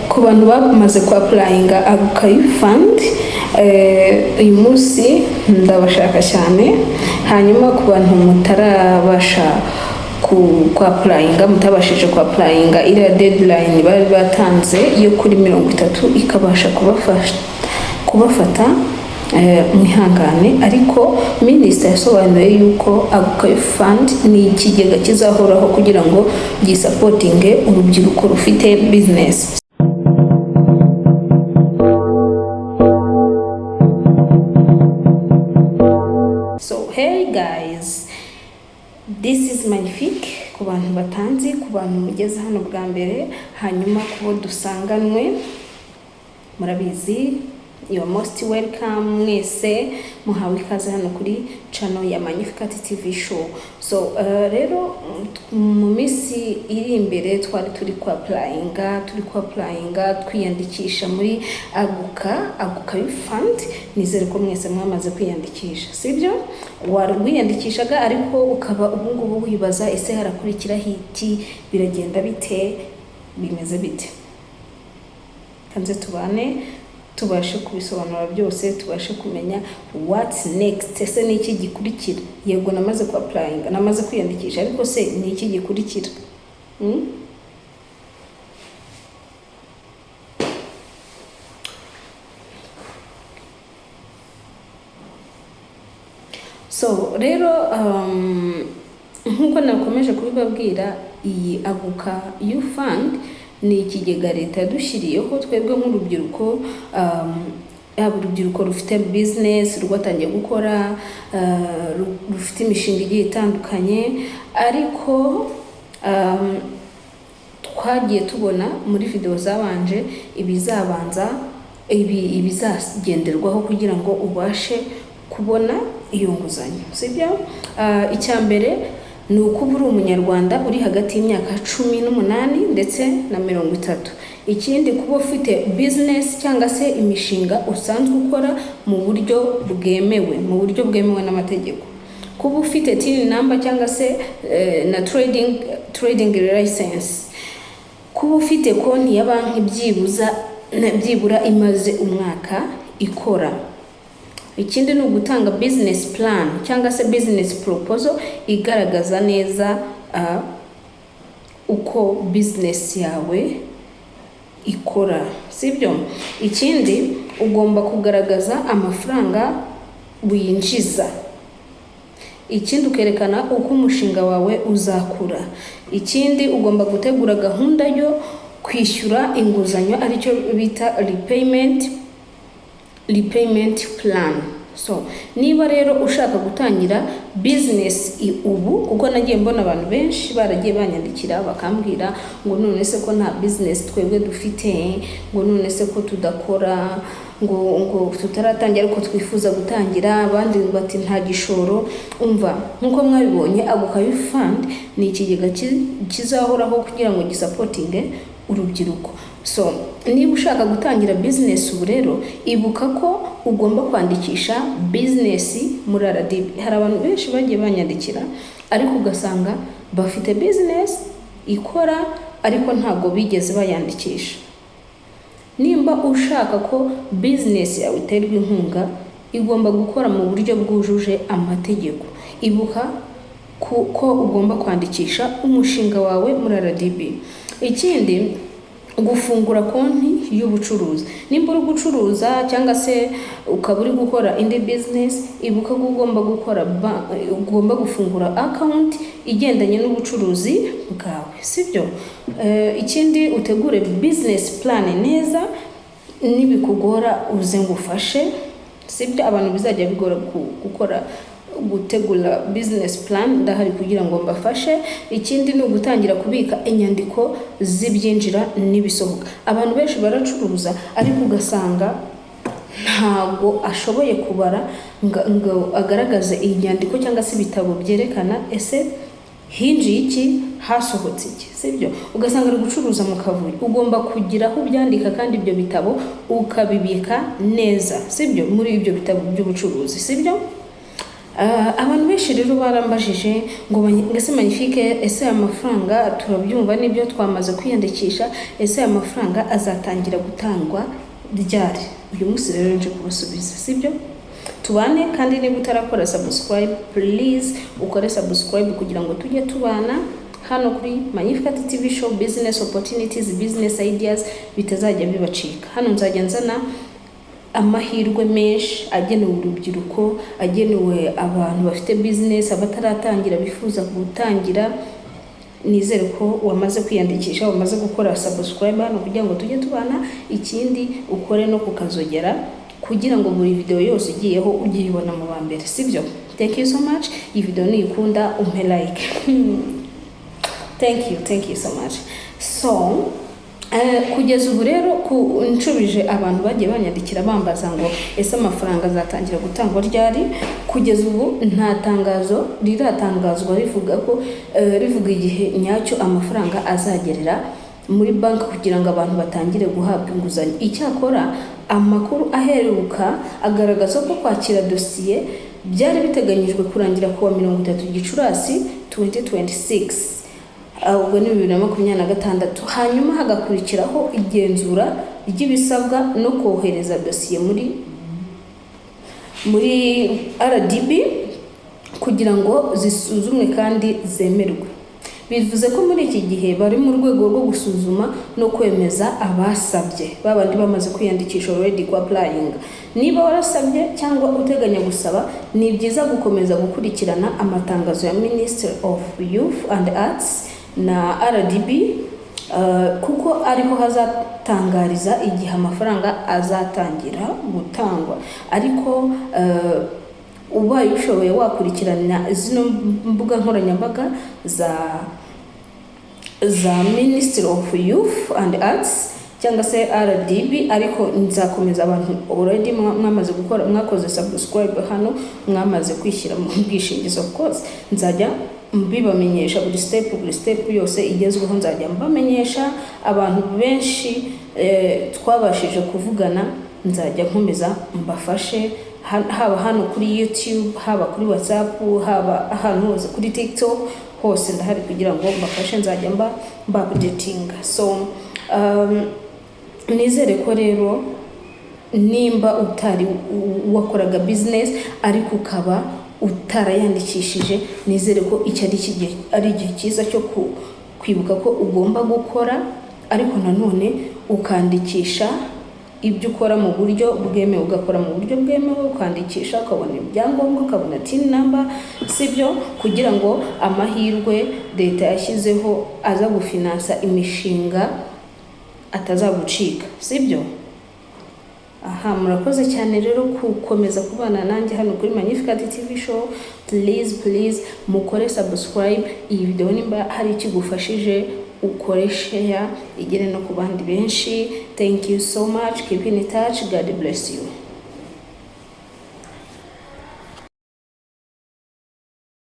ku bantu bamaze applyinga Aguka Youth Fund, uyu munsi ndabashaka cyane. Hanyuma ku bantu mutarabasha applyinga, mutabashije applyinga, iriya deadline bari batanze yo kuri 30 ikabasha kubafata mwihangane, ariko Minisitiri yasobanuye yuko Aguka Youth Fund ni ikigega kizahoraho kugira ngo gisapotinge urubyiruko rufite business. So hey guys, this is Magnifique. Ku bantu batanzi, ku bantu mugeze hano bwa mbere, hanyuma kubo dusanganwe, murabizi, you are most welcome. Mwese muhawe ikaze hano kuri channel ya Magnificat TV show. So rero mu minsi iri imbere twari turi applyinga twiyandikisha muri Aguka Youth Fund. Nizere ko mwese mwamaze kwiyandikisha, sibyo? Wiyandikishaga ariko ukaba ubungubu wibaza ese harakurikira hiti, biragenda bite, bimeze bite? Kanze tubane tubashe kubisobanura byose, tubashe kumenya what's next. Ese ni iki gikurikira? Yego namaze applyinga, namaze kwiyandikisha, ariko se ni iki gikurikira? So rero nkuko nakomeje kubibabwira, iyi Aguka Youth Fund ni ikigega leta yadushyiriyeho twebwe nk'urubyiruko, urubyiruko rufite business rwatangiye gukora, rufite imishinga igiye itandukanye, ariko twagiye tubona muri video zabanje ibizagenderwaho kugira ngo ubashe kubona iyo nguzanyo, sibyo? Icya mbere ni uko uri umunyarwanda uri hagati y'imyaka 18 ndetse na 30. Ikindi kuba ufite business cyangwa se imishinga usanzwe ukora mu buryo bwemewe n'amategeko. Kuba ufite TIN number cyangwa se na trading license. Kuba ufite konti ya banki byibura imaze umwaka ikora. Ikindi ni ugutanga business plan cyangwa se business proposal igaragaza neza uko business yawe ikora, sibyo? Ikindi ugomba kugaragaza amafaranga winjiza. Ikindi ukerekana uko umushinga wawe uzakura. Ikindi ugomba gutegura gahunda yo kwishyura inguzanyo, aricyo bita repayment plan. So niba rero ushaka gutangira business ubu, kuko nagiye mbona abantu benshi baragiye banyandikira bakambwira ngo none se ko nta business twebwe dufite, ngo none se ko tudakora, ngo tutaratangira ariko twifuza gutangira, abandi bati nta gishoro. Umva, nkuko mwabibonye, Aguka Youth Fund ni ikigega kizahoraho kugira ngo gisapotinge urubyiruko. So niba ushaka gutangira business ubu rero, ibuka ko ugomba kwandikisha business muri RDB. Hari abantu benshi bagiye banyandikira ariko ugasanga bafite business ikora ariko ntago bigeze bayandikisha. Nimba ushaka ko business yawe iterwa inkunga, igomba gukora mu buryo bwujuje amategeko. Ibuka ko ugomba kwandikisha umushinga wawe muri RDB. Ikindi, gufungura konti y'ubucuruzi. Nimba uri gucuruza cyangwa se ukaba uri gukora indi business, ibuka ko ugomba gufungura account igendanye n'ubucuruzi bwawe, sibyo? Ikindi, utegure business plan neza, nibikugora uze ngufashe, sibyo? Abantu bizajya bigora gutegura business plan, ndahari kugira ngo mbafashe. Ikindi ni ugutangira kubika inyandiko z'ibyinjira n'ibisohoka. Abantu benshi baracuruza ariko ugasanga ntago ashoboye kubara ngo agaragaze inyandiko cyangwa se ibitabo byerekana ese hinjiye iki, hasohotse iki, sibyo? Ugasanga ari gucuruza mu kavuyo. Ugomba kugira aho byandika kandi ibyo bitabo ukabibika neza, sibyo? Muri ibyo bitabo by'ubucuruzi, sibyo? abantu benshi rero barambajije ngo ese Magnifique, ese amafaranga turabyumva n'ibyo twamaze kwiyandikisha, ese amafaranga azatangira gutangwa ryari? Uyu munsi rero nje kubasubiza, sibyo? Tubane, kandi niba utarakora subscribe, please ukore subscribe kugira ngo tujye tubana hano kuri Magnifique TV show, business opportunities, business ideas bitazajya bibacika. Hano nzajya nzana amahirwe menshi agenewe urubyiruko, agenewe abantu bafite business, abataratangira bifuza gutangira. Nizere ko wamaze kwiyandikisha, wamaze gukora subscribe hano kugira ngo tujye tubana. Ikindi ukore no kukazogera kugira ngo buri video yose ugiyeho ugiyibona mu ba mbere, sibyo? Thank you so much. Iyi video niyikunda umpe like. Thank you so much. So kugeza ubu rero nshubije abantu bagiye banyandikira bambaza ngo ese amafaranga azatangira gutangwa ryari. Kugeza ubu nta tangazo riratangazwa rivuga igihe nyacyo amafaranga azagerera muri banki kugira ngo abantu batangire guhabwa inguzanyo. Icyakora amakuru aheruka agaragaza ko kwakira dosiye byari biteganyijwe kurangira kuwa 30 Gicurasi 2026, ubwo ni 2026. hanyuma hagakurikiraho igenzura ry'ibisabwa no kohereza dosiye muri RDB kugira ngo zisuzumwe kandi zemerwe. Bivuze ko muri iki gihe bari mu rwego rwo gusuzuma no kwemeza abasabye, babandi bamaze kwiyandikisha already kwa applying. Niba warasabye cyangwa uteganya gusaba, ni byiza gukomeza gukurikirana amatangazo ya Ministry of Youth and Arts na RDB kuko ariho hazatangariza igihe amafaranga azatangira gutangwa. Ariko ubaye ushoboye wakurikirana zino mbuga nkoranyambaga za Ministry of Youth and Arts cyangwa se RDB. Ariko nzakomeza abantu already mwamaze gukora, mwakoze subscribe hano, mwamaze kwishyira mu bwishingizi, of course nzajya mbibamenyesha buri step yose igezweho. Nzajya mbamenyesha abantu benshi twabashije kuvugana, nzajya nkomeza mbafashe, haba hano kuri YouTube, haba kuri WhatsApp, haba ahantu hose kuri TikTok, hose ndahari kugira ngo mbafashe. Nzajya mba updating. So nizere ko rero nimba utari wakoraga business ariko ukaba utarayandikishije, nizere ko icyo ari igihe cyiza cyo kwibuka ko ugomba gukora, ariko nanone ukandikisha ibyo ukora mu buryo bwemewe, ugakora mu buryo bwemewe, ukandikisha, ukabona ibyangombwa, ukabona TIN number, sibyo? Kugira ngo amahirwe leta yashyizeho aza gufinansa imishinga atazagucika, sibyo? Murakoze cyane rero gukomeza kubana nanjye hano kuri Magnifique TV show. Please mukore subscribe. Iyi video nimba hari ikigufashije ukore share igere no ku bandi benshi. Thank you so much. Keep in touch. God bless you.